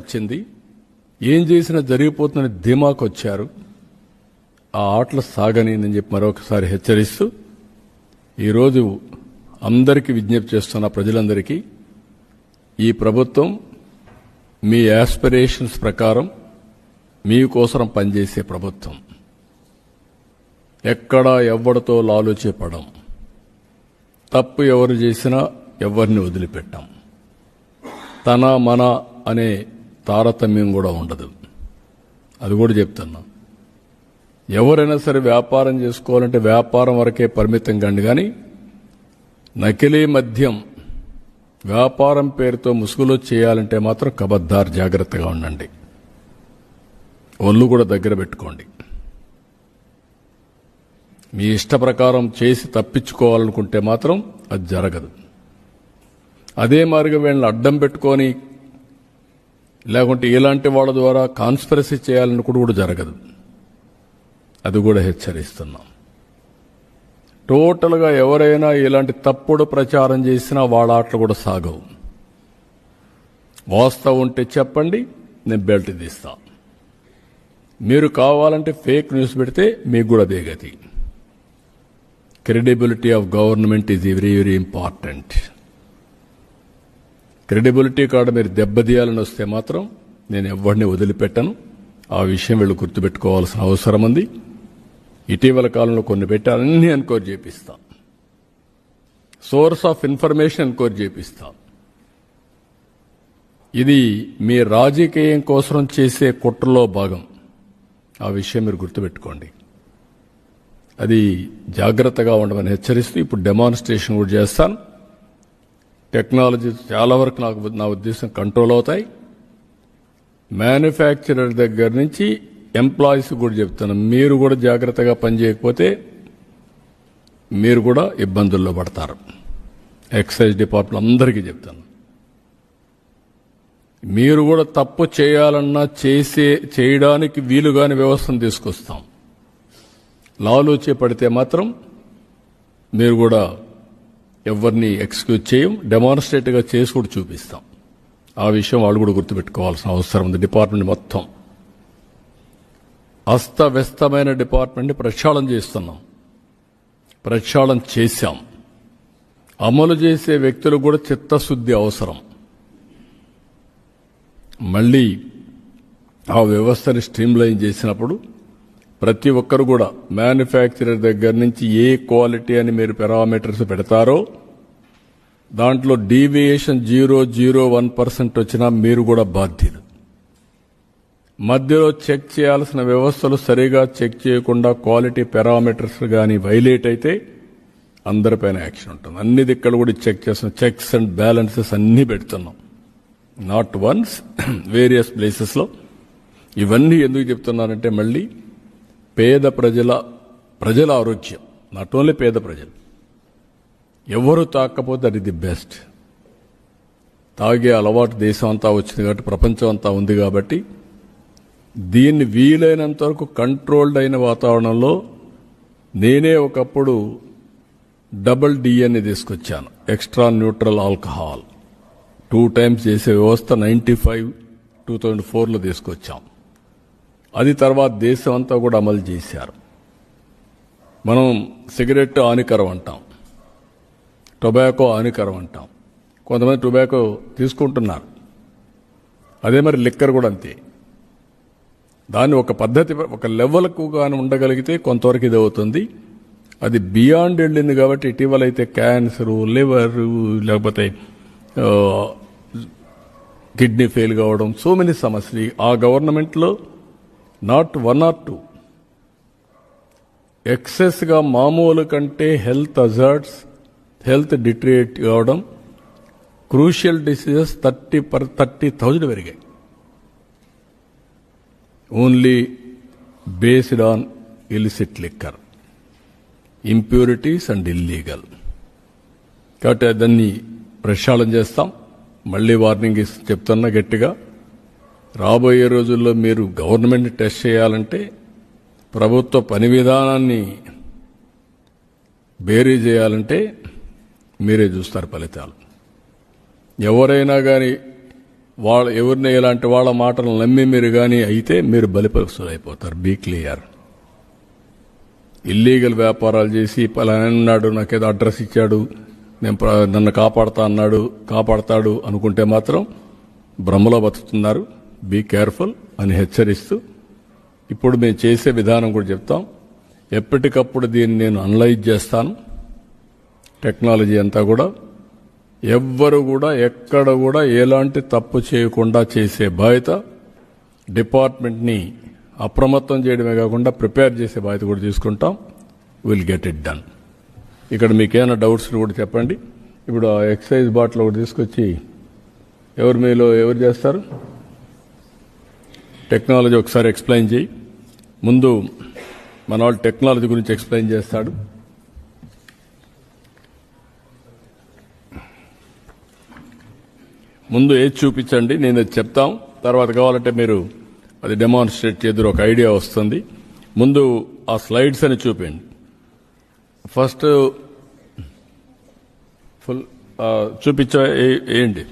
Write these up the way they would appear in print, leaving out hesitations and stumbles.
వచ్చింది, ఏం చేసినా జరిగిపోతుందని ధీమాకు వచ్చారు. ఆ ఆటలు సాగని చెప్పి మరొకసారి హెచ్చరిస్తూ ఈరోజు అందరికీ విజ్ఞప్తి చేస్తున్న ప్రజలందరికీ, ఈ ప్రభుత్వం మీ యాస్పిరేషన్స్ ప్రకారం మీకోసం పనిచేసే ప్రభుత్వం. ఎక్కడా ఎవ్వడితో లాలుచేపడం, తప్పు ఎవరు చేసినా ఎవరిని వదిలిపెట్టాం. తన మన అనే తారతమ్యం కూడా ఉండదు. అది కూడా చెప్తున్నా. ఎవరైనా సరే వ్యాపారం చేసుకోవాలంటే వ్యాపారం వరకే పరిమితం కండి, కానీ నకిలీ మద్యం వ్యాపారం పేరుతో ముసుగులో చేయాలంటే మాత్రం కబద్దార్, జాగ్రత్తగా ఉండండి. ఒళ్ళు కూడా దగ్గర పెట్టుకోండి. మీ ఇష్ట ప్రకారం చేసి తప్పించుకోవాలనుకుంటే మాత్రం అది జరగదు. అదే మార్గం వీళ్ళని అడ్డం పెట్టుకొని లేకుంటే ఇలాంటి వాళ్ళ ద్వారా కాన్స్పిరసీ చేయాలనుకుంటూ కూడా జరగదు. అది కూడా హెచ్చరిస్తున్నాం. టోటల్గా ఎవరైనా ఇలాంటి తప్పుడు ప్రచారం చేసినా వాళ్ళ ఆటలు కూడా సాగవు. వాస్తవం ఉంటే చెప్పండి, నేను బెల్ట్ తీస్తా. మీరు కావాలంటే ఫేక్ న్యూస్ పెడితే మీకు కూడా అదే గతి. Credibility of government is very very important. Credibility కాడ మీరు దెబ్బతీయాలని వస్తే మాత్రం నేను ఎవరిని వదిలిపెట్టను. ఆ విషయం వీళ్ళు గుర్తుపెట్టుకోవాల్సిన అవసరం ఉంది. ఇటీవల కాలంలో కొన్ని పెట్టి అన్ని ఎన్క్వైరీ చేపిస్తా. సోర్స్ ఆఫ్ ఇన్ఫర్మేషన్ ఎన్క్వైరీ చేపిస్తా. ఇది మీ రాజకీయం కోసం చేసే కుట్రలో భాగం. ఆ విషయం మీరు గుర్తుపెట్టుకోండి. అది జాగ్రత్తగా ఉండమని హెచ్చరిస్తూ ఇప్పుడు డెమాన్స్ట్రేషన్ కూడా చేస్తాను. టెక్నాలజీ చాలా వరకు నా ఉద్దేశం కంట్రోల్ అవుతాయి. మ్యానుఫ్యాక్చరర్ దగ్గర నుంచి ఎంప్లాయీస్ కూడా చెప్తున్నాను, మీరు కూడా జాగ్రత్తగా పనిచేయకపోతే మీరు కూడా ఇబ్బందుల్లో పడతారు. ఎక్సైజ్ డిపార్ట్మెంట్ అందరికీ చెప్తాను, మీరు కూడా తప్పు చేయాలన్నా చేయడానికి వీలుగాని వ్యవస్థను తీసుకొస్తాం. లాలూచి పడితే మాత్రం మీరు కూడా ఎవరిని ఎక్స్క్యూజ్ చేయం, డెమాన్స్ట్రేట్గా చేసి కూడా చూపిస్తాం. ఆ విషయం వాళ్ళు కూడా గుర్తుపెట్టుకోవాల్సిన అవసరం ఉంది. డిపార్ట్మెంట్ మొత్తం అస్తవ్యస్తమైన డిపార్ట్మెంట్ని ప్రక్షాళన చేస్తున్నాం, ప్రక్షాళన చేశాం. అమలు చేసే వ్యక్తులు కూడా చిత్తశుద్ధి అవసరం. మళ్ళీ ఆ వ్యవస్థని స్ట్రీమ్లైన్ చేసినప్పుడు ప్రతి ఒక్కరు కూడా మ్యానుఫ్యాక్చరర్ దగ్గర నుంచి ఏ క్వాలిటీ అని మీరు పారామీటర్స్ పెడతారో దాంట్లో డీవియేషన్ 0.01% వచ్చినా మీరు కూడా బాధ్యులు. మధ్యలో చెక్ చేయాల్సిన వ్యవస్థలు సరిగా చెక్ చేయకుండా క్వాలిటీ పారామీటర్స్ కానీ వైలేట్ అయితే అందరిపైన యాక్షన్ ఉంటుంది. అన్ని దిక్కలు కూడా చెక్ చేస్తున్నాం. చెక్స్ అండ్ బ్యాలెన్సెస్ అన్ని పెడుతున్నాం. నాట్ వన్స్, వేరియస్ ప్లేసెస్లో. ఇవన్నీ ఎందుకు చెప్తున్నానంటే మళ్ళీ పేద ప్రజల ఆరోగ్యం, నాట్ ఓన్లీ పేద ప్రజలు, ఎవరు తాకపోతే అది ది బెస్ట్. తాగే అలవాటు దేశం అంతా వచ్చింది కాబట్టి, ప్రపంచం అంతా ఉంది కాబట్టి దీన్ని వీలైనంత వరకు కంట్రోల్డ్ అయిన వాతావరణంలో నేనే ఒకప్పుడు డబుల్ డిఎన్ఏ తీసుకొచ్చాను, ఎక్స్ట్రా న్యూట్రల్ ఆల్కహాల్. 2 times చేసే వ్యవస్థ 2004లో తీసుకొచ్చాం. అది తర్వాత దేశం అంతా కూడా అమలు చేశారు. మనం సిగరెట్ హానికరం అంటాం, టొబాకో హానికరం అంటాం. కొంతమంది టొబాకో తీసుకుంటున్నారు. అదే మరి లిక్కర్ కూడా అంతే. దాన్ని ఒక పద్ధతి, ఒక లెవెల్కు కానీ ఉండగలిగితే కొంతవరకు ఇది అవుతుంది. అది బియాండ్ వెళ్ళింది కాబట్టి ఇటీవల అయితే క్యాన్సరు, లివర్, లేకపోతే కిడ్నీ ఫెయిల్ కావడం, సో మెనీ సమస్యలు. ఆ గవర్నమెంట్లో నాట్ 1 or 2 ఎక్సెస్గా మామూలు కంటే హెల్త్ అజార్డ్స్, హెల్త్ డిటరేట్ కావడం, క్రూషియల్ డిసీజెస్ 30,000 పెరిగాయి. Only based on illicit liquor, impurities and illegal. కాబట్టి దాన్ని ప్రక్షాళన చేస్తాం. మళ్లీ వార్నింగ్ చెప్తున్నా గట్టిగా, రాబోయే రోజుల్లో మీరు గవర్నమెంట్ టెస్ట్ చేయాలంటే ప్రభుత్వ పని విధానాన్ని బేరీ చేయాలంటే మీరే చూస్తారు ఫలితాలు. ఎవరైనా కానీ ఎవరిని ఇలాంటి వాళ్ళ మాటలు నమ్మి మీరు కానీ అయితే మీరు బలిపరుసులు అయిపోతారు. Be clear. ఇల్లీగల్ వ్యాపారాలు చేసి పలానా అన్నాడు, నాకేదో అడ్రస్ ఇచ్చాడు, నన్ను కాపాడతాడు అనుకుంటే మాత్రం భ్రమలో బతుకుతున్నారు. బీ కేర్ఫుల్ అని హెచ్చరిస్తూ ఇప్పుడు మేము చేసే విధానం కూడా చెప్తాం. ఎప్పటికప్పుడు దీన్ని నేను అనలైజ్ చేస్తాను. టెక్నాలజీ అంతా కూడా ఎవ్వరు కూడా ఎక్కడ కూడా ఎలాంటి తప్పు చేయకుండా చేసే బాధ్యత డిపార్ట్మెంట్ని అప్రమత్తం చేయడమే కాకుండా ప్రిపేర్ చేసే బాధ్యత కూడా తీసుకుంటాం. Will get it done. ఇక్కడ మీకేమైనా డౌట్స్ కూడా చెప్పండి. ఇప్పుడు ఆ ఎక్సైజ్ బాటిల్ ఒకటి తీసుకొచ్చి ఎవరు చేస్తారు? టెక్నాలజీ ఒకసారి ఎక్స్ప్లెయిన్ చేయి. ముందు మన వాళ్ళు టెక్నాలజీ గురించి ఎక్స్ప్లెయిన్ చేస్తాడు. ముందు ఏది చూపించండి, నేను అది చెప్తాం. తర్వాత కావాలంటే మీరు అది డెమాన్స్ట్రేట్ చేద్దరు, ఒక ఐడియా వస్తుంది. ముందు ఆ స్లైడ్స్ అని చూపించండి. ఫస్ట్ ఫుల్ చూపించ ఏంటి?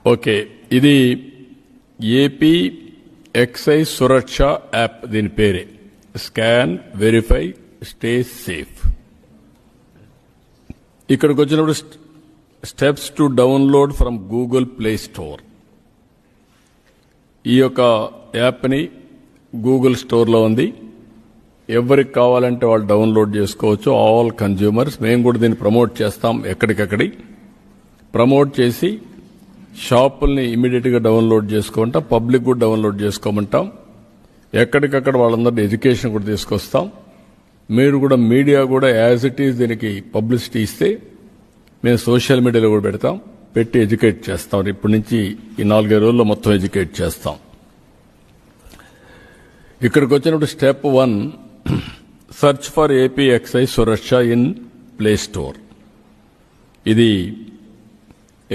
ఓకే, ఇది ఏపీ ఎక్సైజ్ సురక్ష యాప్. దీని పేరే స్కాన్, వెరిఫై, స్టే సేఫ్. ఇక్కడికి వచ్చినప్పుడు steps to download from Google play store. ఈ యొక్క యాప్ని గూగుల్ స్టోర్లో ఉంది. ఎవరికి కావాలంటే వాళ్ళు డౌన్లోడ్ చేసుకోవచ్చు. All consumers. మేము కూడా దీన్ని ప్రమోట్ చేస్తాం. ఎక్కడికక్కడి ప్రమోట్ చేసి షాపుల్ని ఇమీడియట్గా డౌన్లోడ్ చేసుకుంటాం. పబ్లిక్ కూడా డౌన్లోడ్ చేసుకోమంటాం. ఎక్కడికక్కడ వాళ్ళందరినీ ఎడ్యుకేషన్ కూడా తీసుకొస్తాం. మీరు కూడా మీడియా కూడా యాజ్ ఇట్ ఈజ్ దీనికి పబ్లిసిటీ ఇస్తే మేము సోషల్ మీడియాలో కూడా పెట్టి ఎడ్యుకేట్ చేస్తాం. ఇప్పటి నుంచి ఈ 4-5 రోజుల్లో మొత్తం ఎడ్యుకేట్ చేస్తాం. ఇక్కడికి వచ్చినప్పుడు step 1, search for AP excise Suraksha in Play Store. ఇది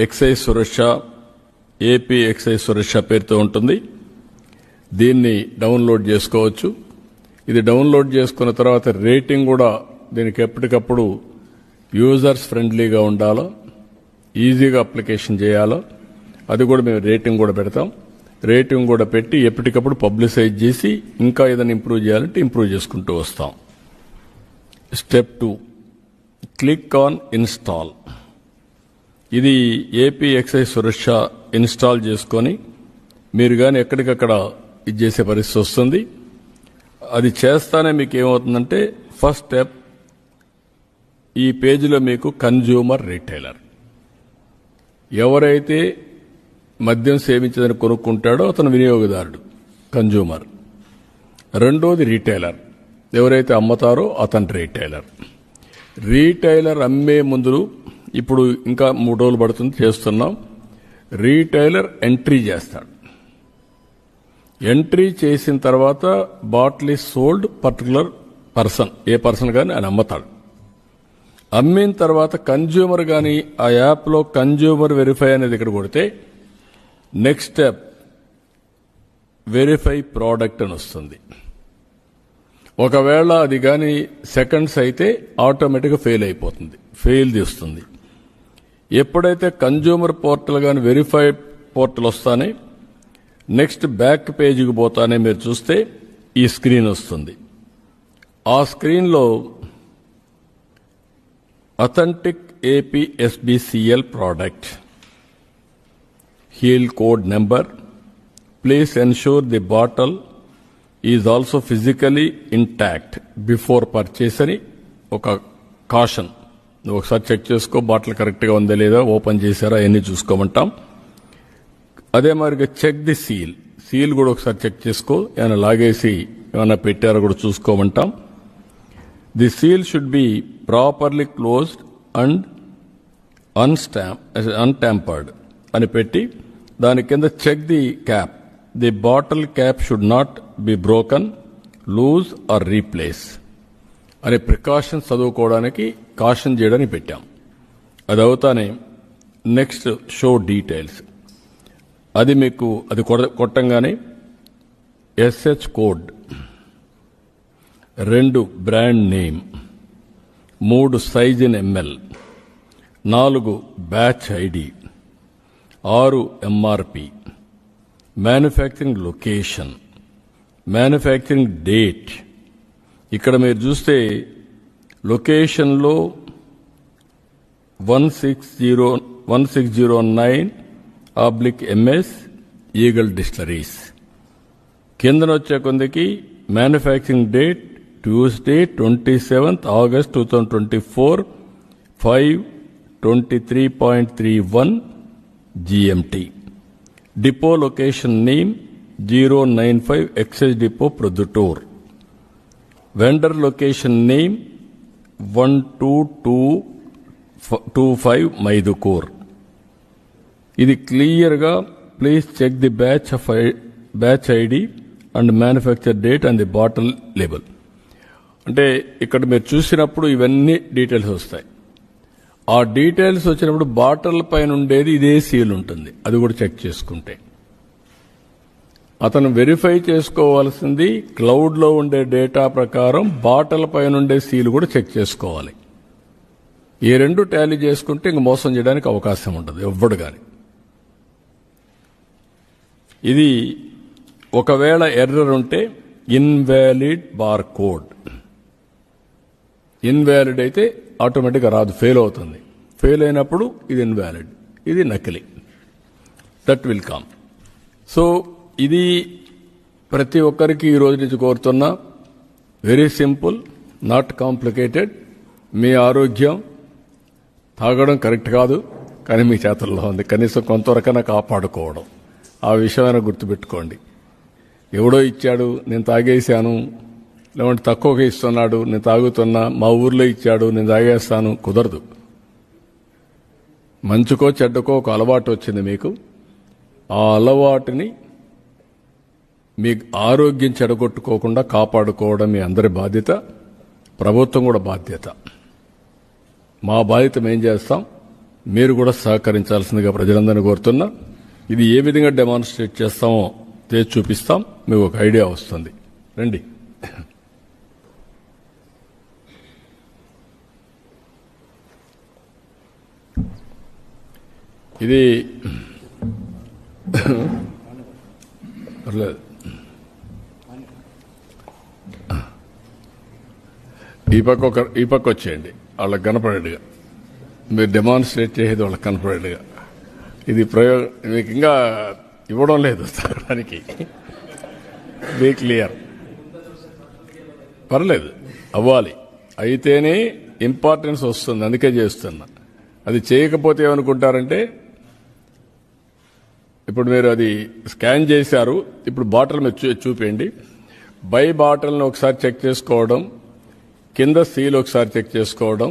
excise Suraksha, AP excise Suraksha పేరుతో ఉంటుంది. దీన్ని డౌన్లోడ్ చేసుకోవచ్చు. ఇది డౌన్లోడ్ చేసుకున్న తర్వాత రేటింగ్ కూడా దీనికి ఎప్పటికప్పుడు యూజర్స్ ఫ్రెండ్లీగా ఉండాలో, ఈజీగా అప్లికేషన్ చేయాలో, అది కూడా మేము రేటింగ్ కూడా పెడతాం. రేటింగ్ కూడా పెట్టి ఎప్పటికప్పుడు పబ్లిసైజ్ చేసి ఇంకా ఏదైనా ఇంప్రూవ్ చేయాలంటే ఇంప్రూవ్ చేసుకుంటూ వస్తాం. Step 2, click on install. ఇది ఏపీ ఎక్సైజ్ సురక్ష ఇన్స్టాల్ చేసుకొని మీరు కానీ ఎక్కడికక్కడ ఇది చేసే పరిస్థితి వస్తుంది. అది చేస్తానే మీకు ఏమవుతుందంటే ఫస్ట్ స్టెప్, ఈ పేజీలో మీకు కన్జ్యూమర్ రీటైలర్, ఎవరైతే మద్యం సేవించదని కొనుక్కుంటాడో అతను వినియోగదారుడు, కన్జ్యూమర్. రెండోది రీటైలర్, ఎవరైతే అమ్ముతారో అతను రీటైలర్. రీటైలర్ అమ్మే ముందు ఇప్పుడు ఇంకా 3 రోజులు పడుతుంది, చేస్తున్నాం. రీటైలర్ ఎంట్రీ చేస్తాడు. ఎంట్రీ చేసిన తర్వాత bottle is sold particular person, A person కానీ ఆయన అమ్ముతాడు. అమ్మిన తర్వాత కన్జ్యూమర్ కానీ ఆ యాప్లో కన్జ్యూమర్ వెరిఫై అనేది ఇక్కడ కొడితే నెక్స్ట్ స్టెప్ వెరిఫై ప్రోడక్ట్ అని వస్తుంది. ఒకవేళ అది కానీ సెకండ్స్ అయితే ఆటోమేటిక్గా ఫెయిల్ అయిపోతుంది, ఫెయిల్ తీస్తుంది. ఎప్పుడైతే కన్జ్యూమర్ పోర్టల్ కానీ వెరిఫై పోర్టల్ వస్తానే నెక్స్ట్ బ్యాక్ పేజీకి పోతానే మీరు చూస్తే ఈ స్క్రీన్ వస్తుంది. ఆ స్క్రీన్లో authentic AP SBCL product, heal code number, please ensure the bottle is also physically intact before purchase అని ఒక కాషన్. నువ్వు ఒకసారి చెక్ చేసుకో, బాటిల్ కరెక్ట్గా ఉందా లేదా, ఓపెన్ చేశారా అవన్నీ చూసుకోమంటాం. అదే మాదిరిగా చెక్ ది సీల్, సీల్ కూడా ఒకసారి చెక్ చేసుకో, ఏమైనా లాగేసి ఏమైనా పెట్టారో కూడా చూసుకోమంటాం. The seal should be properly closed and untampered అని పెట్టి దాని కింద check the cap, the bottle cap should not be broken, loose or replace అనే ప్రికాషన్ చదువుకోవడానికి కాషన్ చేయడానికి పెట్టాం. అది అవుతానే నెక్స్ట్ షో డీటెయిల్స్. అది మీకు అది కొట్టంగానే SH code, 2 brand name, 3 size in ML, 4 batch ID, 6 MRP, manufacturing location, manufacturing date. ఇక్కడ మీరు చూస్తే లొకేషన్లో 1609/MS ఈగల్ డిస్టిలరీస్. కిందన వచ్చే కొందికి manufacturing date Tuesday 27th August 2024 5:23.31 GMT. Depot location name 095 excise depot Proddatur. Vendor location name 12225 Mydukur. ఇది క్లియర్గా please check the batch ID and manufacture date and the bottle label. అంటే ఇక్కడ మీరు చూసినప్పుడు ఇవన్నీ డీటెయిల్స్ వస్తాయి. ఆ డీటెయిల్స్ వచ్చినప్పుడు బాటిల్ పైన ఉండేది ఇదే సీల్ ఉంటుంది, అది కూడా చెక్ చేసుకుంటే. అతను వెరిఫై చేసుకోవాల్సింది క్లౌడ్లో ఉండే డేటా ప్రకారం బాటిల్ పైన ఉండే సీల్ కూడా చెక్ చేసుకోవాలి. ఈ రెండు టాలీ చేసుకుంటే ఇంక మోసం చేయడానికి అవకాశం ఉండదు ఎవ్వడు కానీ. ఇది ఒకవేళ ఎర్రర్ ఉంటే ఇన్వాలిడ్ బార్ కోడ్. ఇన్వాలిడ్ అయితే ఆటోమేటిక్గా రాదు, ఫెయిల్ అవుతుంది. ఫెయిల్ అయినప్పుడు ఇది ఇన్వాలిడ్, ఇది నకిలీ. That will come. సో ఇది ప్రతి ఒక్కరికి ఈ రోజు నుంచి కోరుతున్నా, వెరీ సింపుల్, నాట్ కాంప్లికేటెడ్. మీ ఆరోగ్యం తాగడం కరెక్ట్ కాదు, కానీ మీ చేతుల్లో ఉంది. కనీసం కొంతవరకైనా కాపాడుకోవడం, ఆ విషయమైనా గుర్తుపెట్టుకోండి. ఎవడో ఇచ్చాడు నేను తాగేశాను, లేదంటే తక్కువగా ఇస్తున్నాడు నేను తాగుతున్నా, మా ఊర్లో ఇచ్చాడు నేను తాగేస్తాను, కుదరదు. మంచుకో చెడ్డకో ఒక అలవాటు వచ్చింది మీకు. ఆ అలవాటుని మీ ఆరోగ్యం చెడగొట్టుకోకుండా కాపాడుకోవడం మీ అందరి బాధ్యత, ప్రభుత్వం కూడా బాధ్యత. మా బాధ్యత మేం చేస్తాం, మీరు కూడా సహకరించాల్సిందిగా ప్రజలందరినీ కోరుతున్నా. ఇది ఏ విధంగా డెమాన్స్ట్రేట్ చేస్తామో చేసి చూపిస్తాం, మీకు ఒక ఐడియా వస్తుంది. రండి. ఇది పర్లేదు, ఈ పక్క వచ్చేయండి, వాళ్ళకి కనపడేట్టుగా. మీరు డెమాన్స్ట్రేట్ చేసేది వాళ్ళకి కనపడేట్టుగా. ఇది మీకు ఇంకా ఇవ్వడం లేదు తాగడానికి. Be clear. పర్లేదు, అవ్వాలి, అయితేనే ఇంపార్టెన్స్ వస్తుంది, అందుకే చేస్తున్నా. అది చేయకపోతే ఏమనుకుంటారంటే, ఇప్పుడు మీరు అది స్కాన్ చేశారు, ఇప్పుడు బాటిల్ మీరు చూపేయండి. బై బాటిల్ని ఒకసారి చెక్ చేసుకోవడం, కింద సీల్ ఒకసారి చెక్ చేసుకోవడం,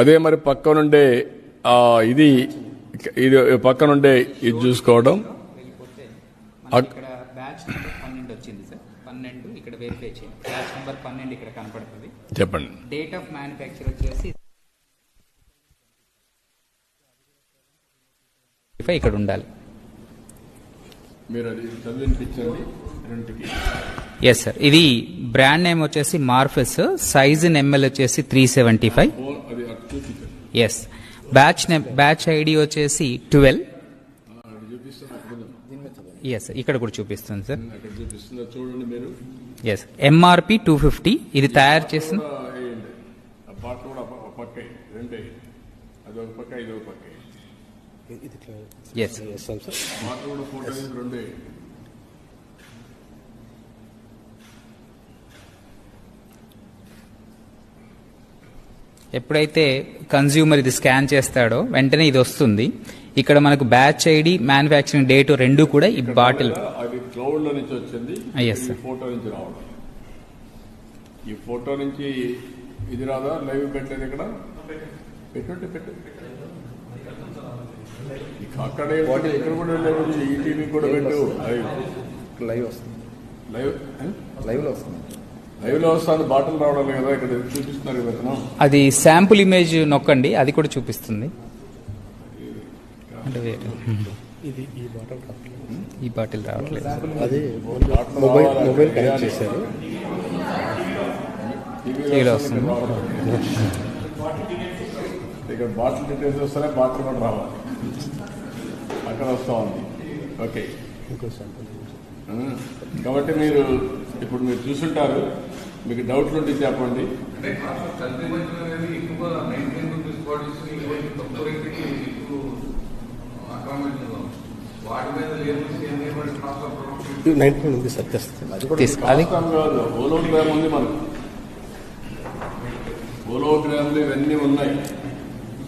అదే మరి పక్కనుండే ఇది పక్కనుండే ఇది చూసుకోవడం. ఇక్కడ బ్యాచ్ నెంబర్ 12 వచ్చింది సార్, 12 ఇక్కడ వెరిఫై చేయండి. బ్యాచ్ నెంబర్ 12 ఇక్కడ కనపడుతుంది. చెప్పండి. డేట్ ఆఫ్ మ్యానుఫ్యాక్చర్ వచ్చేసి ఇక్కడ ఉండాలి. మీరు అది చదివించండి రెండుకి. Yes sir. ఇది బ్రాండ్ నేమ్ వచ్చేసి మార్ఫెస్, సైజ్ ఇన్ ఎంఎల్ వచ్చేసి 375. ఎస్. బ్యాచ్ ఐడి వచ్చేసి 12. ఎస్, ఇక్కడ కూడా చూపిస్తుంది సార్. చూడండి మీరు. ఎస్. ఎంఆర్పి 250. ఇది తయారు చేసిన ఎస్. ఎప్పుడైతే కన్జ్యూమర్ ఇది స్కాన్ చేస్తాడో వెంటనే ఇది వస్తుంది. ఇక్కడ మనకు బ్యాచ్ ఐడి, మ్యానుఫ్యాక్చరింగ్ డేట్ రెండు కూడా ఈ బాటిల్ క్లౌడ్ లో నుంచి వచ్చింది. ఫోటో నుంచి రావడం, ఈ ఫోటో నుంచి ఇది రాదా? లైవ్ పెట్టేది ఇక్కడ పెట్టు. అక్కడే ఇక్కడ కూడా లేవు, ఈ టీవీ కూడా పెట్టు. లైవ్ వస్తుంది, లైవ్ లో వస్తుంది. లైవ్ లో వస్తాను, బాటిల్ రావడం కదా ఇక్కడ చూపిస్తున్నారు కదా. అది శాంపుల్ ఇమేజ్ నొక్కండి, అది కూడా చూపిస్తుంది. ఈ బాటిల్ రావట్లేదు. అది మొబైల్ కనెక్ట్ చేశారు, టీవీలో వస్తుంది. ఇక్కడ బాటిల్ డీటెయిల్స్ వస్తానే బాటిల్ కూడా రావాలి. ఆ అక్కడ వస్తూ ఉంది. ఓకే. ఇంకో శాంపుల్ కాబట్టి మీరు ఇప్పుడు మీరు చూసుంటారు, మీకు డౌట్లు ఉంటే చెప్పండి. అంటే కాస్ట్ ఆఫ్ కల్టివేషన్ అనేది ఎక్కువ 19 రూపీస్ బాడీస్ తక్కువ రేటుకి ఎక్కువ అకామిడేషన్ వాటి మీద లేబర్స్ కాస్ట్ ఆఫ్ ప్రొడక్షన్ 19 ఉంది సార్, తెస్తాను. అది కూడా తీసుకో అది కాస్తం కాదు, హోలోగ్రామ్ ఉంది మనకు. హోలోగ్రామ్లు ఇవన్నీ ఉన్నాయి.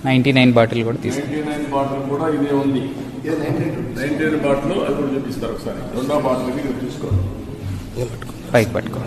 99 బాటిల్ కూడా తీసుకో. 99 బాటిల్ కూడా ఇదే ఉంది. 99 బాటిల్ అది కూడా చూపిస్తారు ఒకసారి. రెండో బాటిల్ చూసుకోండి. నేను పట్టుకో. పైకి పట్టుకో.